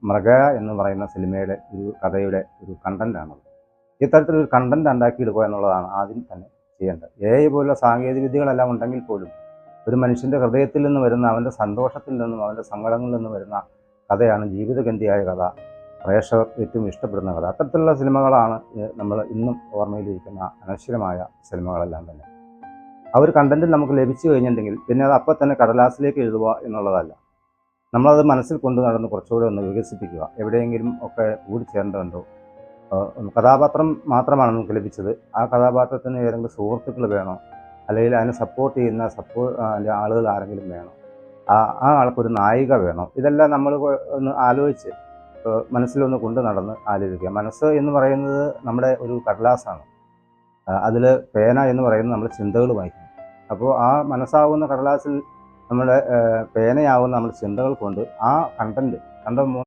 മൃഗ എന്ന് പറയുന്ന സിനിമയുടെ ഒരു കഥയുടെ ഒരു കണ്ടൻ്റാണത്. ഇത്തരത്തിലൊരു കണ്ടൻ്റ് ഉണ്ടാക്കിയെടുക്കുക എന്നുള്ളതാണ് ആദ്യം തന്നെ ചെയ്യേണ്ടത്. AI പോലുള്ള സാങ്കേതിക വിദ്യകളെല്ലാം ഉണ്ടെങ്കിൽ പോലും ഒരു മനുഷ്യൻ്റെ ഹൃദയത്തിൽ നിന്ന് വരുന്ന, അവൻ്റെ സന്തോഷത്തിൽ നിന്നും അവൻ്റെ സങ്കടങ്ങളിൽ നിന്നും വരുന്ന കഥയാണ് ജീവിതഗന്ധിയായ കഥ, പ്രേക്ഷകർ ഏറ്റവും ഇഷ്ടപ്പെടുന്ന കഥ. അത്തരത്തിലുള്ള സിനിമകളാണ് നമ്മൾ ഇന്നും ഓർമ്മയിലിരിക്കുന്ന അനശ്വരമായ സിനിമകളെല്ലാം തന്നെ. ആ ഒരു കണ്ടൻറ്റ് നമുക്ക് ലഭിച്ചു കഴിഞ്ഞിട്ടുണ്ടെങ്കിൽ പിന്നെ അത് അപ്പം തന്നെ കടലാസിലേക്ക് എഴുതുക എന്നുള്ളതല്ല. നമ്മളത് മനസ്സിൽ കൊണ്ട് നടന്ന് കുറച്ചുകൂടെ ഒന്ന് വികസിപ്പിക്കുക. എവിടെയെങ്കിലും ഒക്കെ കൂടിച്ചേരേണ്ടതുണ്ടോ? കഥാപാത്രം മാത്രമാണ് നമുക്ക് ലഭിച്ചത്. ആ കഥാപാത്രത്തിന് ഏതെങ്കിലും സുഹൃത്തുക്കൾ വേണോ? അല്ലെങ്കിൽ അതിനെ സപ്പോർട്ട് ചെയ്യുന്ന ആളുകൾ ആരെങ്കിലും വേണോ? ആ ആൾക്കൊരു നായിക വേണോ? ഇതെല്ലാം നമ്മൾ ഒന്ന് ആലോചിച്ച് മനസ്സിലൊന്ന് കൊണ്ട് നടന്ന് ആലോചിക്കുക. മനസ്സ് എന്ന് പറയുന്നത് നമ്മുടെ ഒരു കടലാസാണ്. അതിൽ പേന എന്ന് പറയുന്നത് നമ്മൾ ചിന്തകൾ വായിക്കുന്നു. അപ്പോൾ ആ മനസ്സാകുന്ന കടലാസിൽ നമ്മുടെ പേനയാവുന്ന നമ്മുടെ ചിന്തകൾ കൊണ്ട് ആ കണ്ടൻറ്റ്